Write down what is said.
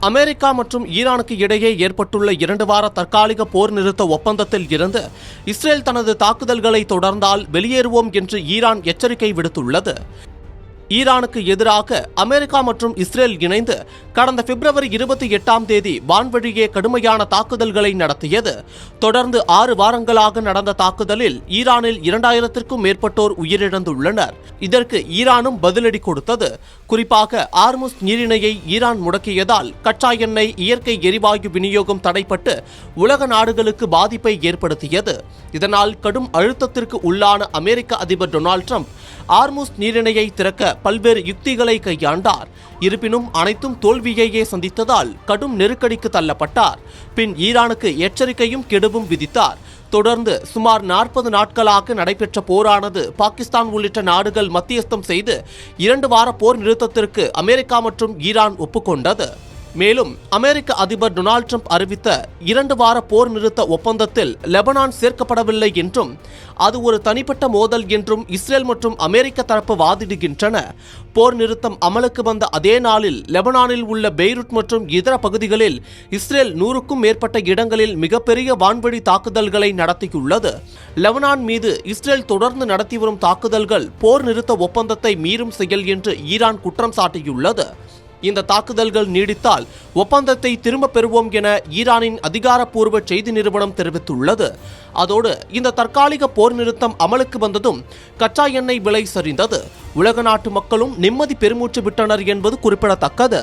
America மற்றும் ஈரானுக்கு இடையே ஏற்பட்டுள்ள 2 வார தற்காலிக போர் நிறுத்த ஒப்பந்தத்தில் இருந்து இஸ்ரேல் தனது தாக்குதல்களை தொடர்ந்தால் வெளியேறுவோம் என்று ஈரான் எச்சரிக்கை விடுத்துள்ளது. ஈரானுக்கு எதிராக அமெரிக்கா மற்றும் இஸ்ரேல் இணைந்து கடந்த பிப்ரவரி 28 வான்வழியே கடுமையான தாக்குதல்களை நடத்தியது. தொடர்ந்து 6 வாரங்களாக நடந்த தாக்குதலில் ஈரானில் 2000க்கும் மேற்பட்டோர் உயிரிழந்துள்ளனர். இதற்கு ஈரானும் பதிலடி கொடுத்தது. குறிப்பாக ஆர்முஸ் நீரிணையை ஈரான் முடக்கியதால் கச்சா எண்ணெய், இயற்கை எரிவாயு விநியோகம் தடைப்பட்டு உலக நாடுகளுக்கு பாதிப்பை ஏற்படுத்தியது. இதனால் கடும் அழுத்தத்திற்கு உள்ளான அமெரிக்க அதிபர் டொனால்ட் ட்ரம்ப் ஆர்முஸ் நீரிணையை திறக்க பல்வேறு யுக்திகளை கையாண்டார். இருப்பினும் அனைத்தும் தோல்வியையே சந்தித்ததால் கடும் நெருக்கடிக்கு தள்ளப்பட்டார். பின் ஈரானுக்கு எச்சரிக்கையும் கெடுவும் விதித்தார். தொடர்ந்து சுமார் 40 நாட்களாக நடைபெற்ற போரானது பாகிஸ்தான் உள்ளிட்ட நாடுகள் மத்தியஸ்தம் செய்து 2 வார போர் நிறுத்தத்திற்கு அமெரிக்கா மற்றும் ஈரான் ஒப்புக்கொண்டது. மேலும் அமெரிக்க அதிபர் டொனால்ட் ட்ரம்ப் அறிவித்த 2 வார போர் நிறுத்த ஒப்பந்தத்தில் லெபனான் சேர்க்கப்படவில்லை என்றும் அது ஒரு தனிப்பட்ட மோதல் என்றும் இஸ்ரேல் மற்றும் அமெரிக்க தரப்பு வாதிடுகின்றன. போர் நிறுத்தம் அமலுக்கு வந்த அதே நாளில் லெபனானில் உள்ள பெய்ரூட் மற்றும் இதர பகுதிகளில் இஸ்ரேல் 100க்கும் மேற்பட்ட இடங்களில் மிகப்பெரிய வான்வழி தாக்குதல்களை நடத்தியுள்ளது. லெபனான் மீது இஸ்ரேல் தொடர்ந்து நடத்தி வரும் தாக்குதல்கள் போர் நிறுத்த ஒப்பந்தத்தை மீறும் செயல் என்று ஈரான் குற்றம் சாட்டியுள்ளது. இந்த தாக்குதல்கள் நீடித்தால் ஒப்பந்தத்தை திரும்ப பெறுவோம் என ஈரானின் அதிகாரப்பூர்வ செய்தி நிறுவனம் தெரிவித்துள்ளது. அதோடு இந்த தற்காலிக போர் நிறுத்தம் அமலுக்கு வந்ததும் கச்சா எண்ணெய் விலை சரிந்தது. உலக நாட்டு மக்களும் நிம்மதி பெருமூச்சு விட்டனர் என்பது குறிப்பிடத்தக்கது.